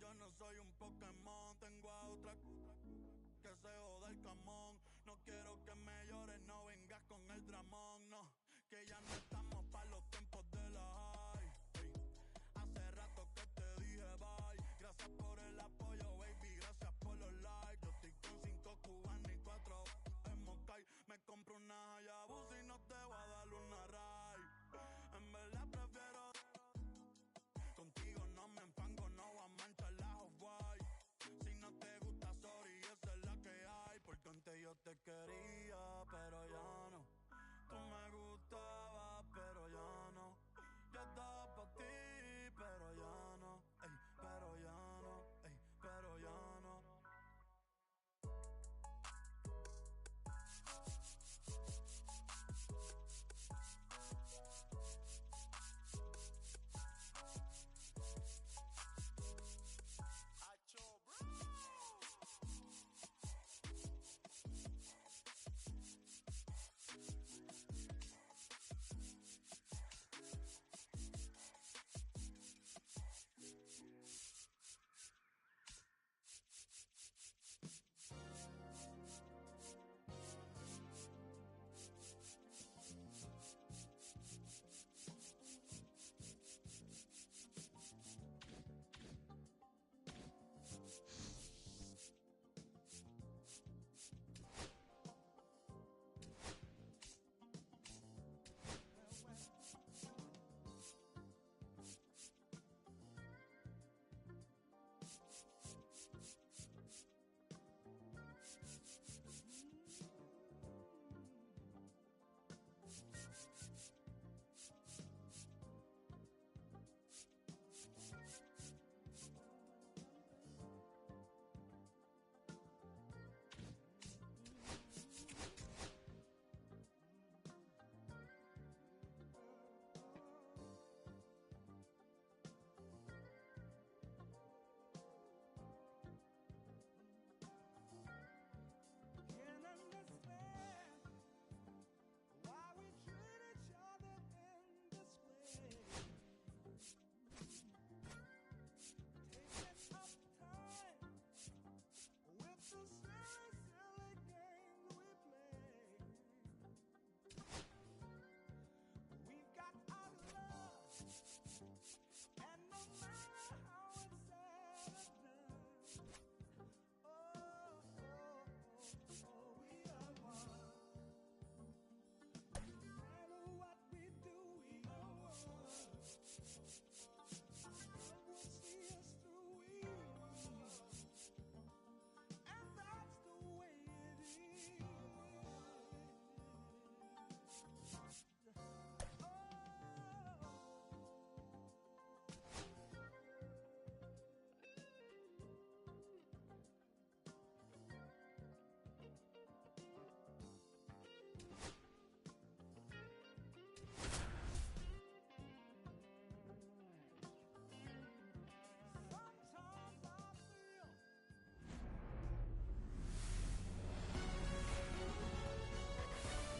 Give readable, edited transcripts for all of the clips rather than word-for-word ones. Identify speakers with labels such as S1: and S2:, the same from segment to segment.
S1: Yo no soy un Pokémon, tengo a otra que se joda el camón. No quiero que me llores, no vengas con el dramón, no. Que ya no estamos pa' los tiempos de la high. Hey. Hace rato que te dije bye. Gracias por el apoyo, baby, gracias por los likes. Yo estoy con 5 cubanos y 4 en Moscay. Me compro una Hayabusa y no te voy a dar una ride. En verdad prefiero contigo, no me empango, no voy a manchar la Hawaii. Si no te gusta, sorry, esa es la que hay. Porque antes yo te quería, pero ya no. Tú me gustabas, pero ya no. Yo estaba pa' ti, pero ya no. Ey, pero ya no, ey, pero ya no.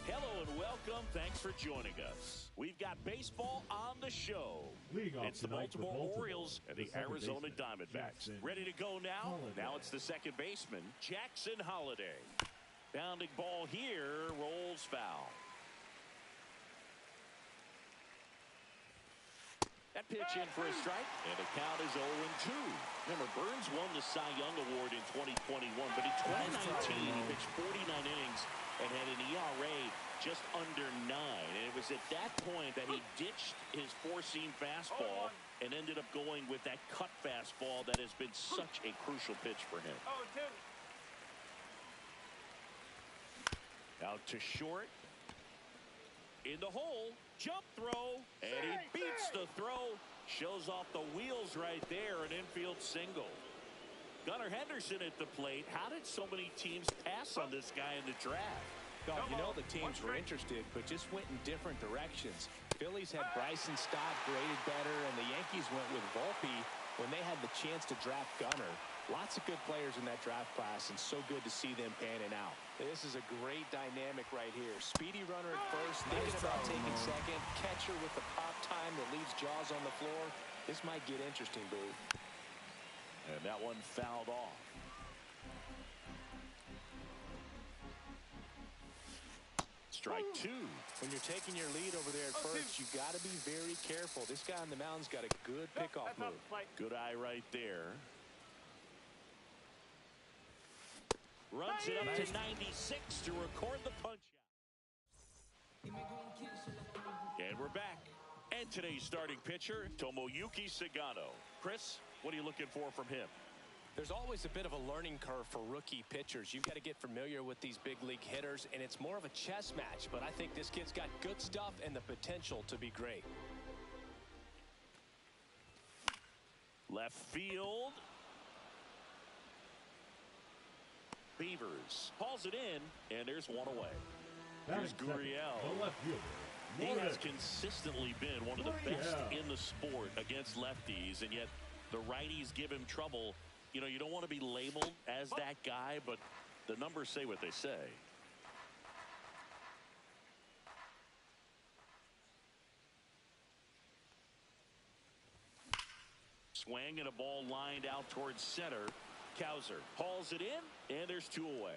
S2: Hello and welcome. Thanks for joining us. We've got baseball on the show. It's the Baltimore Orioles and the Arizona Diamondbacks. Ready to go now? Now it's the second baseman, Jackson Holliday. Bounding ball here, rolls foul. That pitch in for a strike, and the count is 0-2. Remember, Burns won the Cy Young Award in 2021, but in 2019, he pitched 49 innings and had an ERA just under 9. And it was at that point that he ditched his four-seam fastball and ended up going with that cut fastball that has been such a crucial pitch for him. Out to short. In the hole, jump throw, and he beats the throw. Shows off the wheels right there, an infield single. Gunnar Henderson at the plate. How did so many teams pass on this guy in the draft?
S3: God, you know the teams were interested, but just went in different directions. Phillies had Bryson Stott graded better, and the Yankees went with Volpe when they had the chance to draft Gunnar. Lots of good players in that draft class, and so good to see them panning out. This is a great dynamic right here. Speedy runner at first, thinking about taking second. Catcher with the pop time that leaves Jaws on the floor. This might get interesting, Boo.
S2: And that one fouled off. Strike two.
S3: When you're taking your lead over there at first, you've got to be very careful. This guy on the mound's got a good pickoff move.
S2: Good eye right there. Runs it up to 96 to record the punch out. And we're back. And today's starting pitcher, Tomoyuki Sagano. Chris, what are you looking for from him?
S3: There's always a bit of a learning curve for rookie pitchers. You've got to get familiar with these big league hitters, and it's more of a chess match. But I think this kid's got good stuff and the potential to be great.
S2: Left field. Beavers hauls it in, and there's one away. Here's Gurriel. He has consistently been one of the best in the sport against lefties, and yet the righties give him trouble. You know, you don't want to be labeled as that guy, but the numbers say what they say. Swing and a ball lined out towards center. Cowser hauls it in, and there's two away.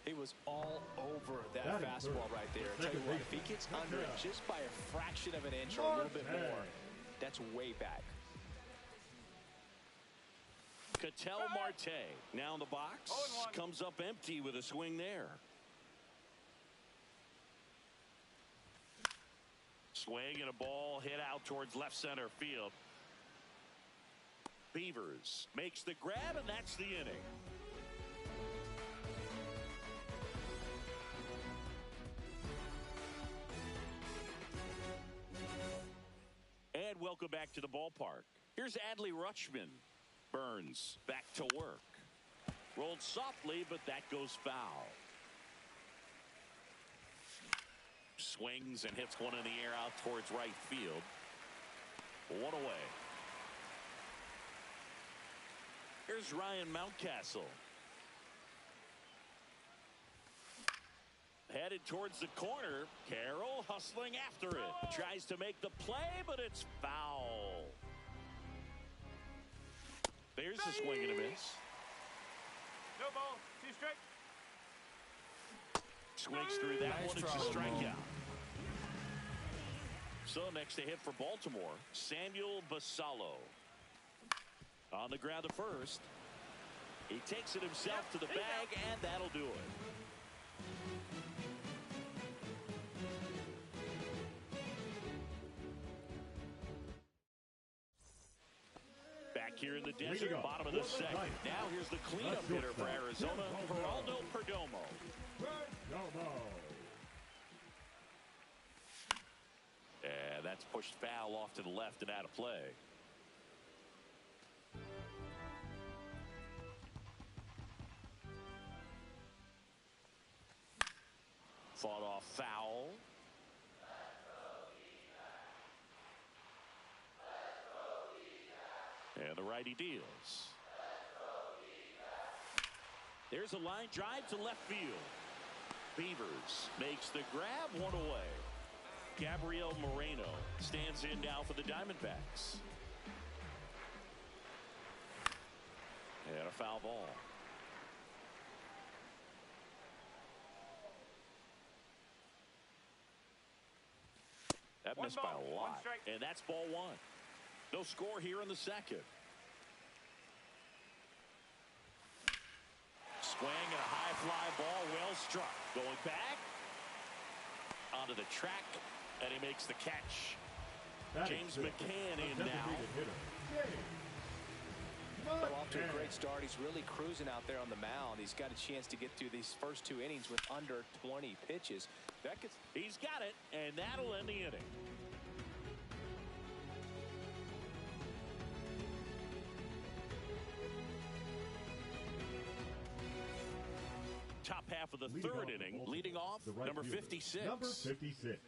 S3: He was all over that fastball right there. Tell you what, if he gets under it just by a fraction of an inch or a little bit more, that's way back.
S2: Ketel Marte now in the box. Comes up empty with a swing there. Swing and a ball hit out towards left center field. Beavers makes the grab, and that's the inning. And welcome back to the ballpark. Here's Adley Rutschman. Burns back to work. Rolled softly, but that goes foul. Swings and hits one in the air out towards right field. One away. Here's Ryan Mountcastle. Headed towards the corner. Carroll hustling after it. Tries to make the play, but it's foul. There's a swing and a miss.
S4: No ball. 2 strike.
S2: Swings through that one. It's a strikeout. So next to hit for Baltimore, Samuel Basallo. On the ground to first. He takes it himself to the bag, and that'll do it. Back here in the desert, bottom of the second. Now here's the cleanup hitter for Arizona, Geraldo Perdomo. And that's pushed foul off to the left and out of play. Fought off foul. And the righty deals. There's a line drive to left field. Beavers makes the grab, one away. Gabriel Moreno stands in now for the Diamondbacks. And a foul ball. That missed by a lot. And that's ball one. No score here in the second. Swing and a high fly ball, well struck. Going back onto the track, and he makes the catch. James McCann in now.
S3: Well, off to a great start. He's really cruising out there on the mound. He's got a chance to get through these first 2 innings with under 20 pitches.
S2: He's got it, and that'll end the inning. Top half of the third inning, leading off, number 56.
S5: Number 56.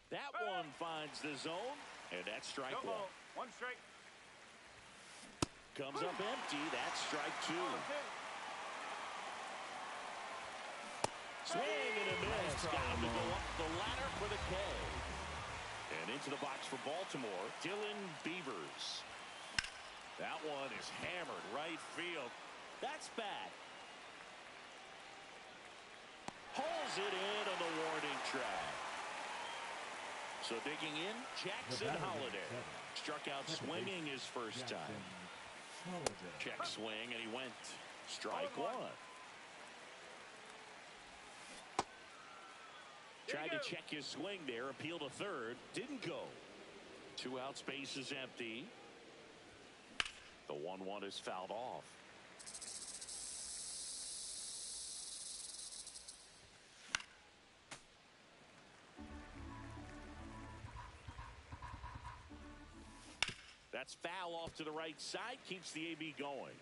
S2: That one finds the zone, and that's strike one.
S4: 1 strike.
S2: Comes up empty. That's strike two. Swing and a miss. Got him to go up the ladder for the K. And into the box for Baltimore, Dylan Beavers. That one is hammered right field. That's bad. Pulls it in on the warning track. So digging in, Jackson Holiday. Struck out swinging his first time. Check swing, and he went strike one. Tried to check his swing there, appeal to third, didn't go. 2 outs, base is empty. The 1-1 is fouled off. That's foul off to the right side, keeps the AB going.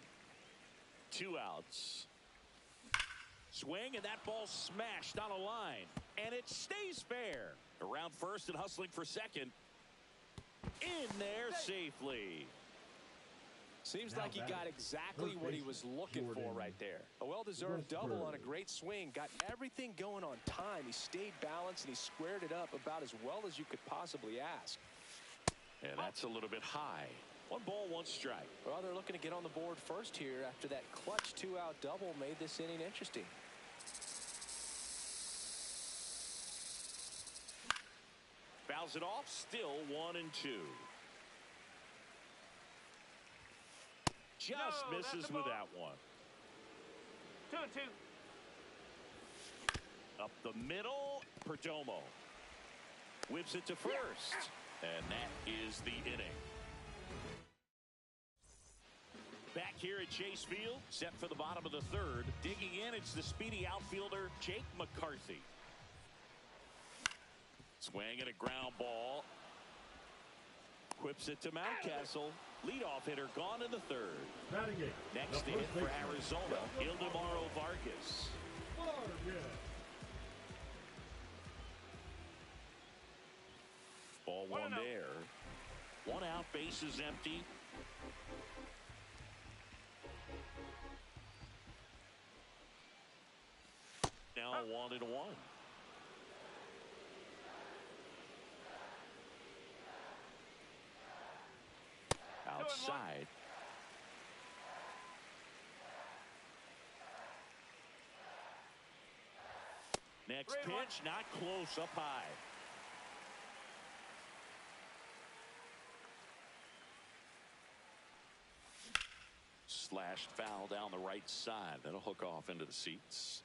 S2: 2 outs. Swing, and that ball smashed on a line. And it stays fair. Around first and hustling for second. In there safely.
S3: Seems like he got exactly what he was looking for right there. A well-deserved double on a great swing. Got everything going on time. He stayed balanced, and he squared it up about as well as you could possibly ask.
S2: And that's a little bit high. 1 ball, 1 strike.
S3: Well, they're looking to get on the board first here after that clutch 2-out double made this inning interesting.
S2: Fouls it off, still 1-2. Just misses with that one.
S4: 2-2.
S2: Up the middle, Perdomo. Whips it to first. And that is the inning. Back here at Chase Field, set for the bottom of the third. Digging in, it's the speedy outfielder, Jake McCarthy. Swing and a ground ball. Whips it to Mountcastle. Leadoff hitter gone in the third. Next to hit for Arizona, Ildemaro Vargas. Ball 1 there. 1 out, base is empty. Now 1-1. Outside. Next pitch, not close, up high. Slashed foul down the right side. That'll hook off into the seats.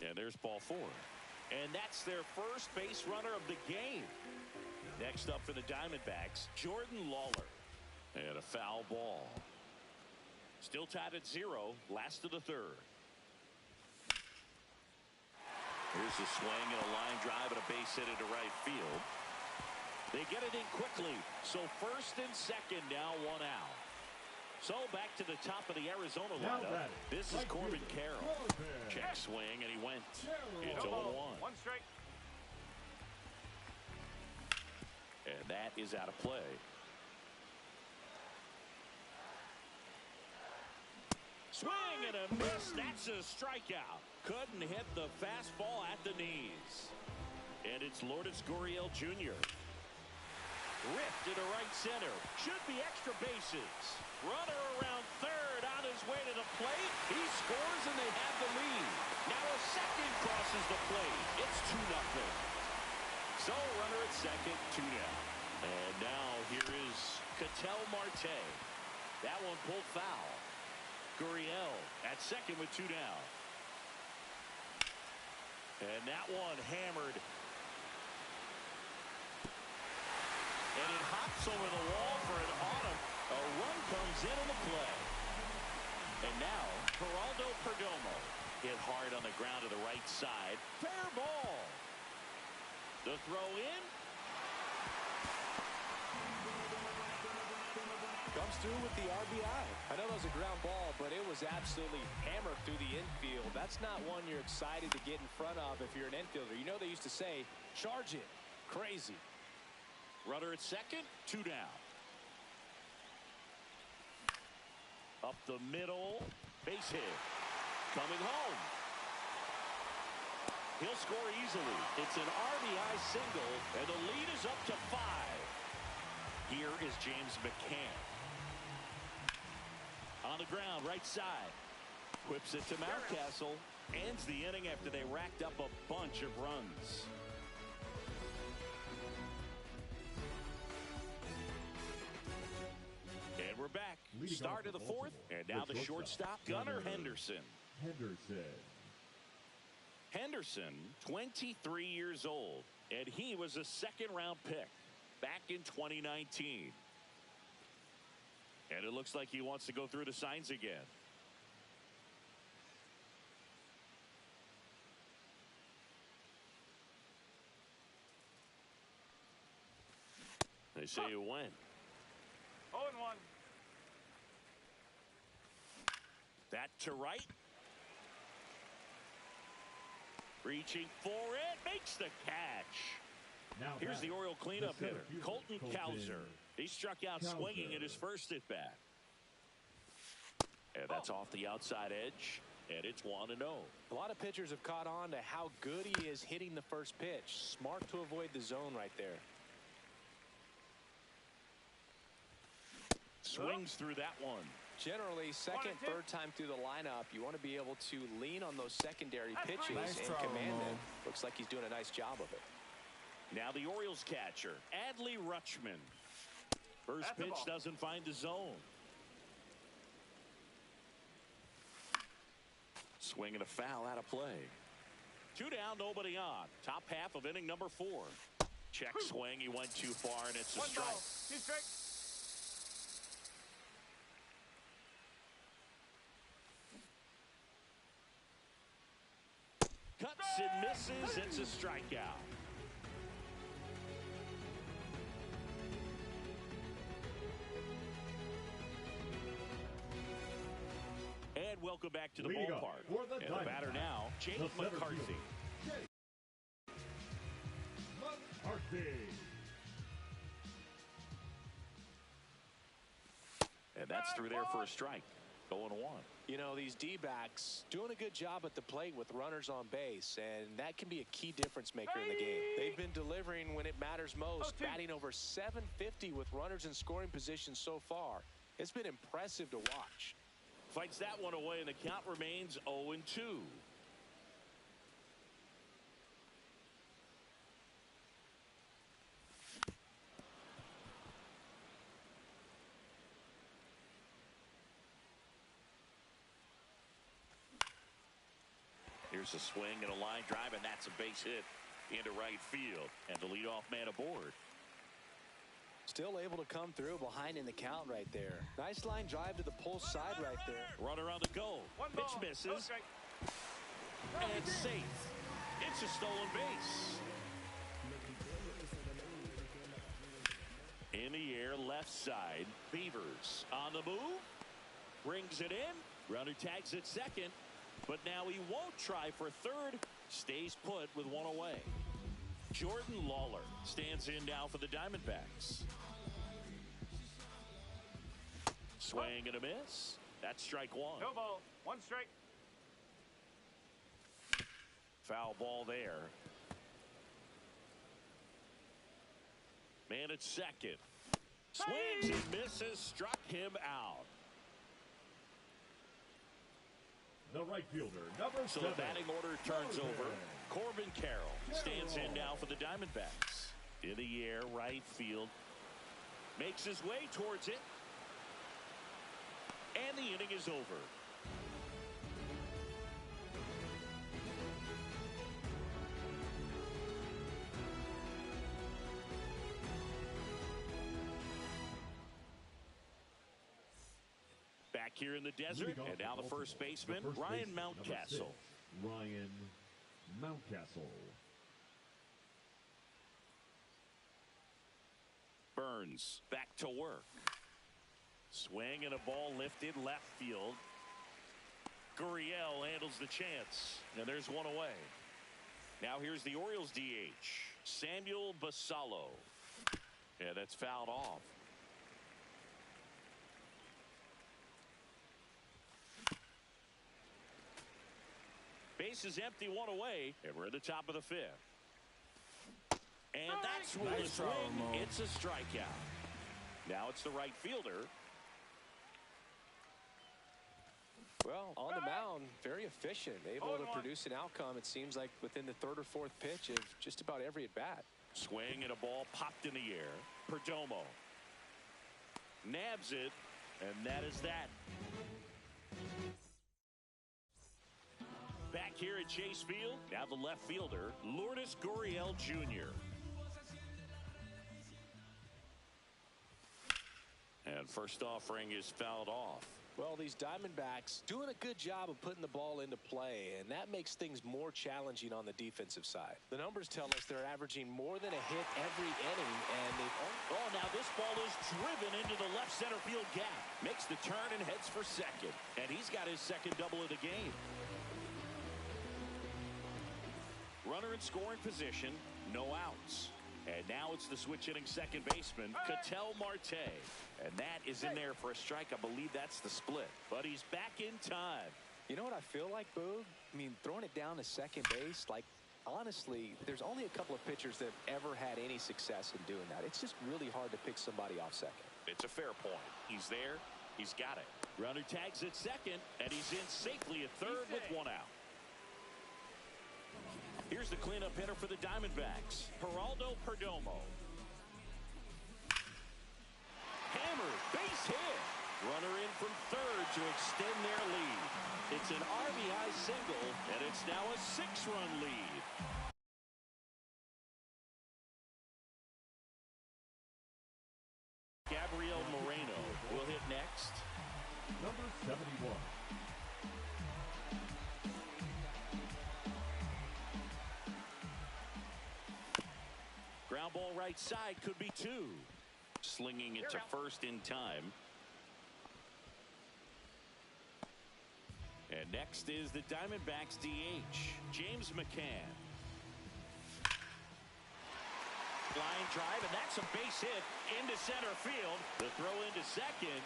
S2: And there's ball 4. And that's their first base runner of the game. Next up for the Diamondbacks, Jordan Lawler. And a foul ball. Still tied at 0, last of the third. Here's a swing and a line drive and a base hit into right field. They get it in quickly. So first and second, now 1 out. So back to the top of the Arizona lineup. This is Corbin Carroll. Check swing, and he went. It's 0-1.
S4: 1 strike.
S2: And that is out of play. Swing and a miss. That's a strikeout. Couldn't hit the fastball at the knees. And it's Lourdes Gurriel Jr. Ripped into right center. Should be extra bases. Runner around third on his way to the plate. He scores and they have the lead. Now a second crosses the plate. It's 2-0. So runner at second, 2 down. And now here is Ketel Marte. That one pulled foul. Gurriel at second with 2 down. And that one hammered. And it hops over the wall for an autumn. A run comes in on the play. And now, Geraldo Perdomo hit hard on the ground to the right side. Fair ball. The throw in.
S3: Comes through with the RBI. I know that was a ground ball, but it was absolutely hammered through the infield. That's not one you're excited to get in front of if you're an infielder. You know they used to say, charge it. Crazy.
S2: Runner at second, 2 down. Up the middle, base hit. Coming home. He'll score easily. It's an RBI single, and the lead is up to 5. Here is James McCann. On the ground, right side. Whips it to Mountcastle. Ends the inning after they racked up a bunch of runs. And we're back. Start of the fourth, and now the shortstop, Gunnar Henderson. Henderson, 23 years old, and he was a second-round pick back in 2019. And it looks like he wants to go through the signs again. They say you win.
S4: 0-1.
S2: That to right. Reaching for it. Makes the catch.
S1: Now
S2: here's the Oriole cleanup hitter, Colton Cowser. He struck out swinging at his first at bat. And that's off the outside edge. And it's 1-0.
S3: A lot of pitchers have caught on to how good he is hitting the first pitch. Smart to avoid the zone right there.
S2: Swings through that one.
S3: Generally, second, third time through the lineup, you want to be able to lean on those secondary pitches
S5: nice
S3: and command them. Looks like he's doing a nice job of it.
S2: Now the Orioles catcher, Adley Rutschman. First pitch doesn't find the zone. Swing and a foul out of play. 2 down, nobody on. Top half of inning number 4. Check swing, he went too far, and it's a strike.
S4: 2 strikes.
S2: Cuts and misses. It's a strikeout. And welcome back to the ballpark. And the batter now, Jake McCarthy. And that's through there for a strike. 0-1.
S3: You know, these D-backs doing a good job at the plate with runners on base, and that can be a key difference maker in the game. They've been delivering when it matters most, batting over 750 with runners in scoring position so far. It's been impressive to watch.
S2: Fights that one away, and the count remains 0-2. Here's a swing and a line drive, and that's a base hit into right field. And the leadoff man aboard.
S3: Still able to come through behind in the count right there. Nice line drive to the pull side right there.
S2: Runner on the go. Pitch misses. And safe. It's a stolen base. In the air, left side. Beavers on the move. Brings it in. Runner tags at second. But now he won't try for third. Stays put with one away. Jordan Lawler stands in now for the Diamondbacks. Swing and a miss. That's strike 1.
S4: No ball. 1 strike.
S2: Foul ball there. Man at second. Swings and misses. Struck him out.
S1: The right fielder, number 7.
S2: So the batting order turns over. Corbin Carroll stands in now for the Diamondbacks. In the air, right field. Makes his way towards it. And the inning is over. Back here in the desert, and now the first baseman, Ryan Mountcastle.
S1: Ryan Mountcastle.
S2: Burns back to work. Swing and a ball lifted left field. Gurriel handles the chance, and there's one away. Now here's the Orioles DH, Samuel Basallo. Yeah, that's fouled off. Base is empty, one away, and we're at the top of the fifth. And that's with the swing. It's a strikeout. Now it's the right fielder.
S3: Well, on the mound, very efficient, able to produce an outcome, it seems like, within the third or fourth pitch of just about every at-bat.
S2: Swing and a ball popped in the air. Perdomo nabs it, and that is that. Back here at Chase Field, now the left fielder, Lourdes Gurriel Jr. And first offering is fouled off.
S3: Well, these Diamondbacks doing a good job of putting the ball into play, and that makes things more challenging on the defensive side. The numbers tell us they're averaging more than a hit every inning, and they've...
S2: Oh, now this ball is driven into the left center field gap. Makes the turn and heads for second. And he's got his second double of the game. Runner in scoring position, no outs. And now it's the switch-hitting second baseman, Ketel Marte. And that is in there for a strike. I believe that's the split. But he's back in time.
S3: You know what I feel like, Boog? I mean, throwing it down to second base, like, honestly, there's only a couple of pitchers that have ever had any success in doing that. It's just really hard to pick somebody off second.
S2: It's a fair point. He's there. He's got it. Runner tags at second, and he's in safely at third with one out. Here's the cleanup hitter for the Diamondbacks, Geraldo Perdomo. Hammered, base hit. Runner in from third to extend their lead. It's an RBI single, and it's now a 6-run lead. Gabriel Moreno will hit next.
S1: Number 71.
S2: Ground ball right side, could be two. Slinging it to first in time. And next is the Diamondbacks DH, James McCann. Line drive, and that's a base hit into center field. The throw into second.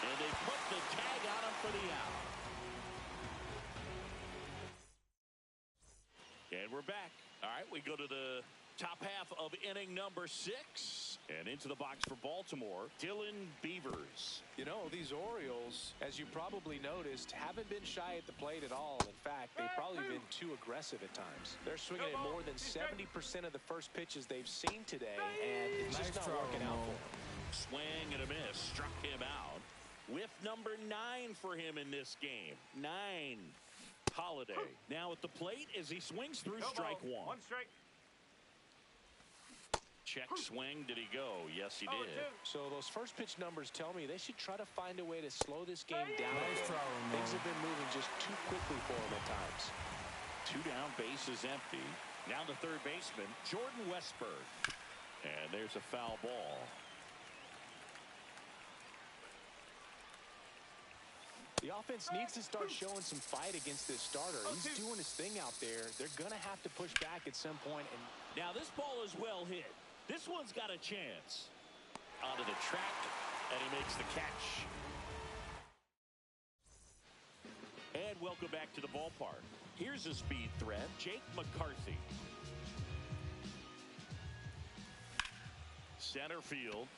S2: And they put the tag on him for the out. And we're back. All right, we go to the top half of inning number 6. And into the box for Baltimore, Dylan Beavers.
S3: You know, these Orioles, as you probably noticed, haven't been shy at the plate at all. In fact, they've probably been too aggressive at times. They're swinging at more than 70% of the first pitches they've seen today, and it's just not working out for them.
S2: Swing and a miss, struck him out. Whiff number 9 for him in this game. 9. Holiday now at the plate as he swings through strike one.
S4: One strike.
S2: Check swing. Did he go? Yes, he did.
S3: So those first pitch numbers tell me they should try to find a way to slow this game down. Things have been moving just too quickly for him at times.
S2: 2 down, base is empty. Now the third baseman, Jordan Westburg. And there's a foul ball.
S3: The offense needs to start showing some fight against this starter. He's doing his thing out there. They're going to have to push back at some point. And
S2: now this ball is well hit. This one's got a chance. Onto the track, and he makes the catch. And welcome back to the ballpark. Here's a speed threat, Jake McCarthy. Center field.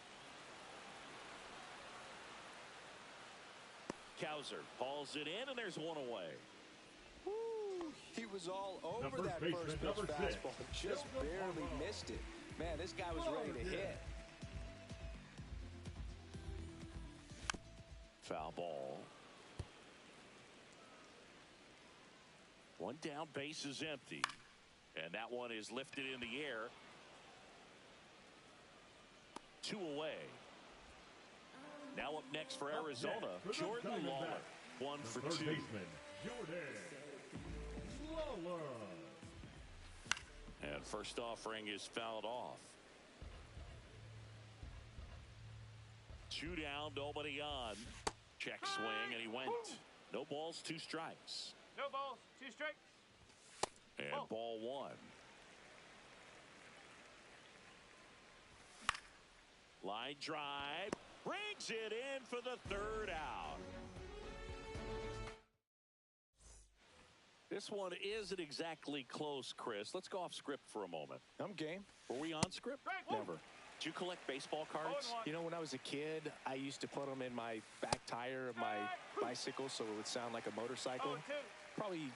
S2: Cowser hauls it in, and there's one away.
S3: Woo, he was all over that first pitch fastball. Just barely missed it. Man, this guy was ready to hit.
S2: Foul ball. One down, base is empty. And that one is lifted in the air. 2 away. Now up next for Arizona, Jordan Lawler. 1 for 2.
S1: Jordan Lawler.
S2: And first offering is fouled off. 2 down, nobody on. Check swing, and he went. No balls, 2 strikes.
S4: No balls, 2 strikes.
S2: And ball 1. Line drive. Brings it in for the third out. This one isn't exactly close, Chris. Let's go off script for a moment.
S3: I'm game.
S2: Were we on script?
S3: Never.
S2: Did you collect baseball cards?
S3: You know, when I was a kid, I used to put them in my back tire of my bicycle so it would sound like a motorcycle. Probably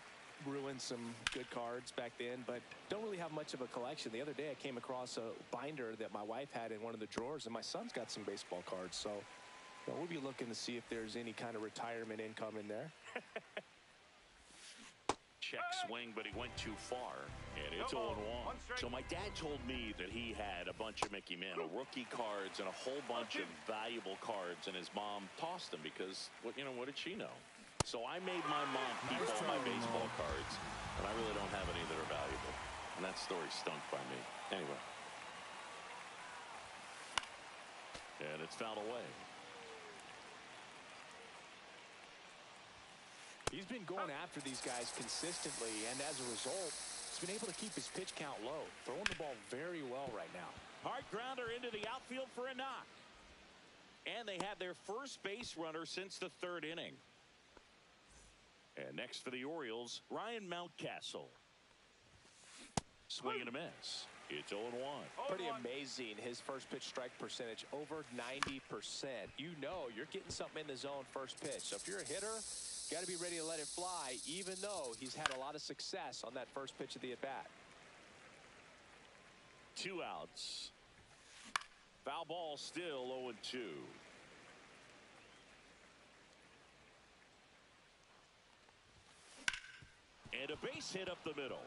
S3: ruined some good cards back then, but don't really have much of a collection. The other day I came across a binder that my wife had in one of the drawers, and my son's got some baseball cards. So we'll be looking to see if there's any kind of retirement income in there.
S2: Check swing, but he went too far, and it's 0-1. So my dad told me that he had a bunch of Mickey Mantle rookie cards and a whole bunch of valuable cards, and his mom tossed them because, what did she know? So I made my mom keep all my baseball cards, and I really don't have any that are valuable. And that story stunk by me. Anyway. And it's fouled away.
S3: He's been going after these guys consistently, and as a result, he's been able to keep his pitch count low, throwing the ball very well right now.
S2: Hard grounder into the outfield for a knock. And they have their first base runner since the third inning. And next for the Orioles, Ryan Mountcastle. Swing and a miss. It's 0-1.
S3: Pretty amazing, his first pitch strike percentage, over 90%. You know you're getting something in the zone first pitch. So if you're a hitter, got to be ready to let it fly, even though he's had a lot of success on that first pitch of the at-bat.
S2: 2 outs. Foul ball still 0-2. And a base hit up the middle.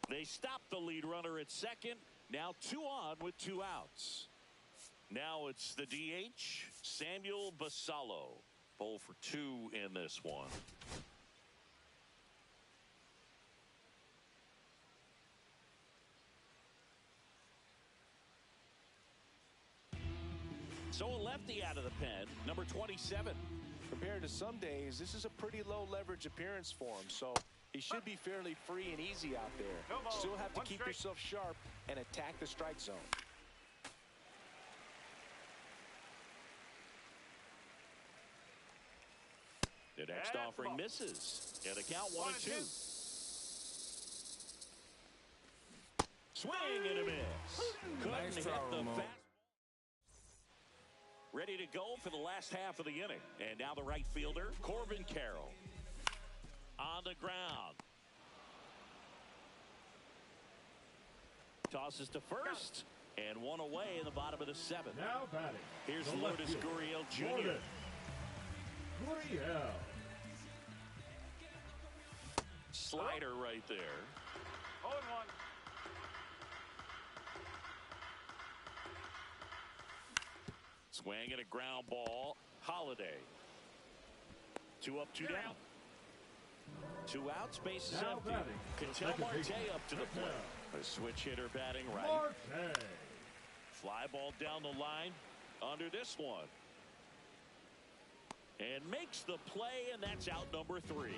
S2: They stop the lead runner at second. Now 2 on with 2 outs. Now it's the DH, Samuel Basallo. 0 for 2 in this one. So a lefty out of the pen, number 27.
S3: Compared to some days, this is a pretty low leverage appearance for him, so he should be fairly free and easy out there. Still have to keep yourself sharp and attack the strike zone.
S2: The next offering misses. And the count 1-2. Swing and a miss. Couldn't hit the fastball. Ready to go for the last half of the inning. And now the right fielder, Corbin Carroll. On the ground. Tosses to first. And 1 away in the bottom of the 7th.
S5: Now batting.
S2: Here's Lourdes Gurriel Jr.
S5: Gurriel.
S2: Slider right there.
S4: 0-1.
S2: Swing and a ground ball. Holiday. 2 up, 2 down. 2 outs, bases
S5: Now
S2: empty.
S5: batting.
S2: Ketel Marte up to the plate. A switch hitter batting right.
S5: Marte.
S2: Fly ball down the line under this one. And makes the play, and that's out number 3.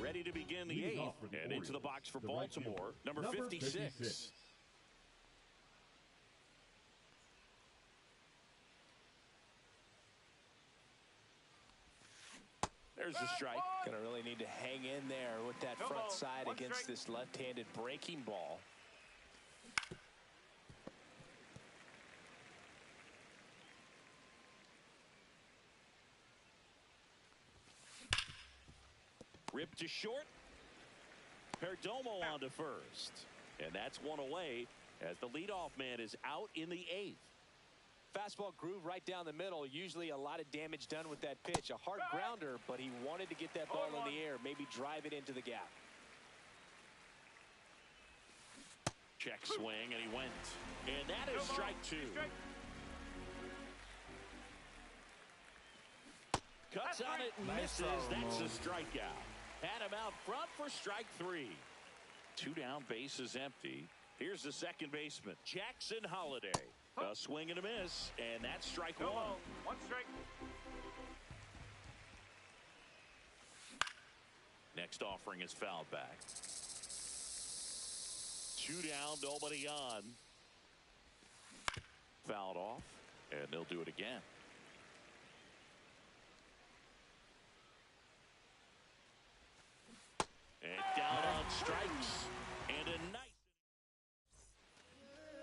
S2: Ready to begin the 8th. And into the box for Baltimore, number 56. There's the strike.
S3: Gonna really need to hang in there with that front side against this left-handed breaking ball.
S2: Ripped to short. Perdomo on to first. And that's 1 away as the leadoff man is out in the 8th.
S3: Fastball groove right down the middle. Usually a lot of damage done with that pitch. A hard grounder, but he wanted to get that ball in the air, maybe drive it into the gap.
S2: Check swing, and he went. And that is strike 2. Cuts on it and misses. That's a strikeout. Had him out front for strike 3. 2 down, bases empty. Here's the second baseman, Jackson Holiday. A swing and a miss, and that's strike 1.
S4: 1 strike.
S2: next offering is fouled back. 2 down, nobody on. Fouled off, and they'll do it again. And down on strikes. And a nice.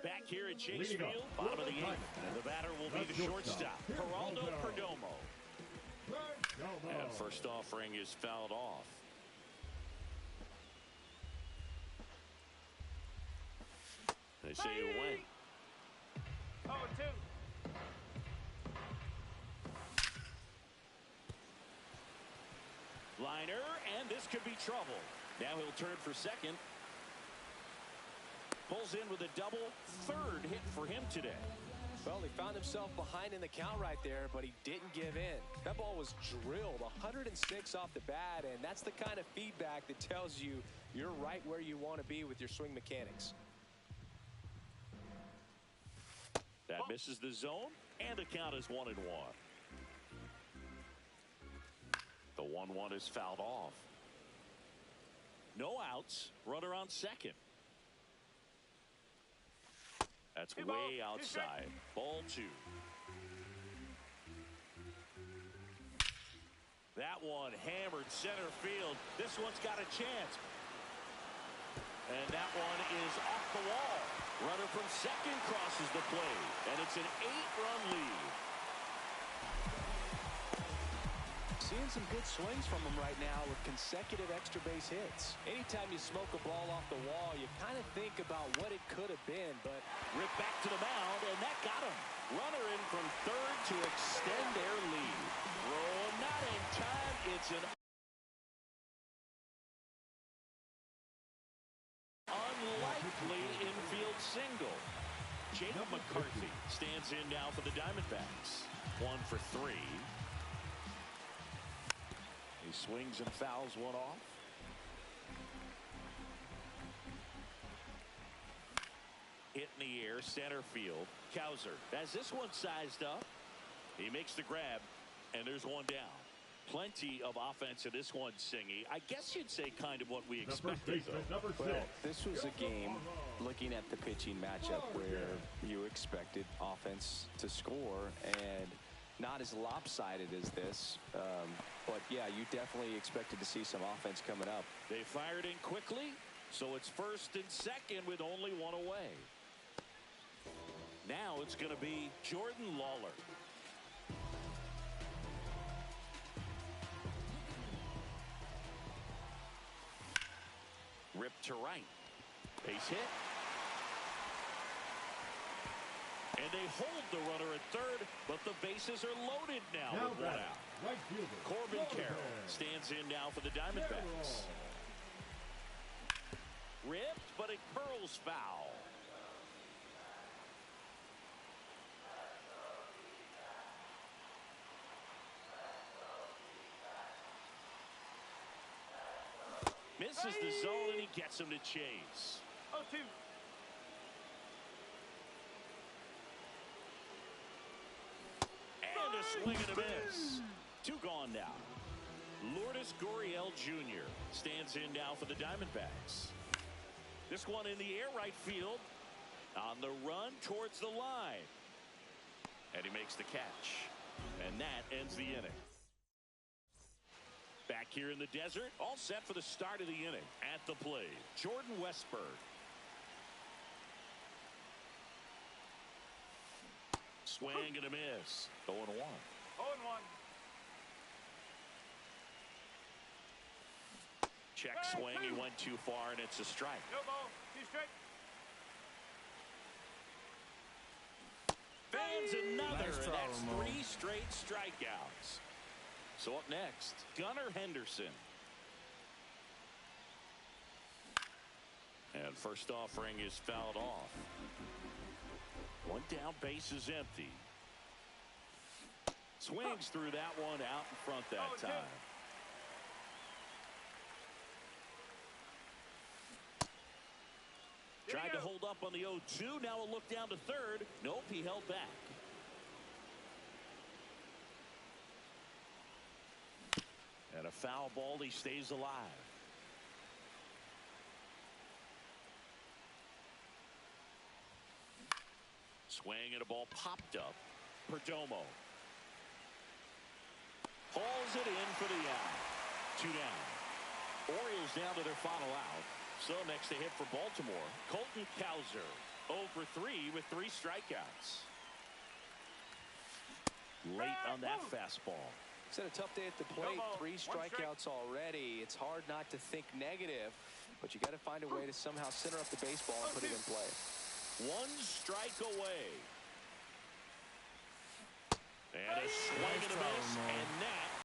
S2: Back here at Chase Field, bottom of the 8th. And the batter will be the shortstop, Geraldo Perdomo. And first offering is fouled off. They say it went.
S4: 0-2.
S2: Liner, and this could be trouble. Now he'll turn for second. Pulls in with a double, third hit for him today.
S3: Well, he found himself behind in the count right there, but he didn't give in. That ball was drilled 106 off the bat, and that's the kind of feedback that tells you you're right where you want to be with your swing mechanics.
S2: That misses the zone, and the count is 1-1. The 1-1 is fouled off. No outs, runner on second. That's way outside. Ball 2. That one hammered center field. This one's got a chance. And that one is off the wall. Runner from second crosses the plate. And it's an 8-run lead.
S3: Seeing some good swings from him right now with consecutive extra base hits. Anytime you smoke a ball off the wall, you kind of think about what it could have been, but
S2: ripped back to the mound, and that got him. Runner in from third to extend their lead. Throw not in time. It's an unlikely infield single. Jacob McCarthy stands in now for the Diamondbacks. 1 for 3. He swings and fouls one off. Hit in the air, center field. Cowser has this one sized up. He makes the grab, and there's one down. Plenty of offense in this one, Singy. I guess you'd say kind of what we expected, though.
S3: Well, this was a game, looking at the pitching matchup, where you expected offense to score, and not as lopsided as this, but yeah, you definitely expected to see some offense coming up.
S2: They fired in quickly, so it's first and second with only one away. Now it's going to be Jordan Lawler. Ripped to right. Base hit. And they hold the runner at third, but the bases are loaded now with one out.
S5: Right fielder
S2: Corbin Carroll stands in now for the Diamondbacks. Ripped, but it curls foul. Misses the zone, and he gets him to chase.
S4: 0-2.
S2: And a swing and a miss. 2 gone now. Lourdes Gurriel Jr. stands in now for the Diamondbacks. This one in the air, right field. On the run towards the line. And he makes the catch. And that ends the inning. Back here in the desert, all set for the start of the inning. At the plate, Jordan Westburg. Swing and a miss. 0-1.
S4: 0-1.
S2: Check swing. He went too far, and it's a strike.
S4: No ball. 2 strike.
S2: Fans another,
S5: Nice
S2: and
S5: try,
S2: that's
S5: Ramon.
S2: 3 straight strikeouts. So up next, Gunnar Henderson. And first offering is fouled off. 1 down, base is empty. Swings through that one out in front that time. Tried to hold up on the 0-2. Now a look down to third. Nope, he held back. And a foul ball. He stays alive. Swing and a ball popped up. Perdomo hauls it in for the out. 2 down. Orioles down to their final out. So next to hit for Baltimore, Colton Cowser, 0 for 3 with 3 strikeouts. Late on that fastball.
S3: It's had a tough day at the plate. 3 strikeouts already. It's hard not to think negative, but you got to find a way to somehow center up the baseball and put it in play.
S2: 1 strike away. And a swing and a miss.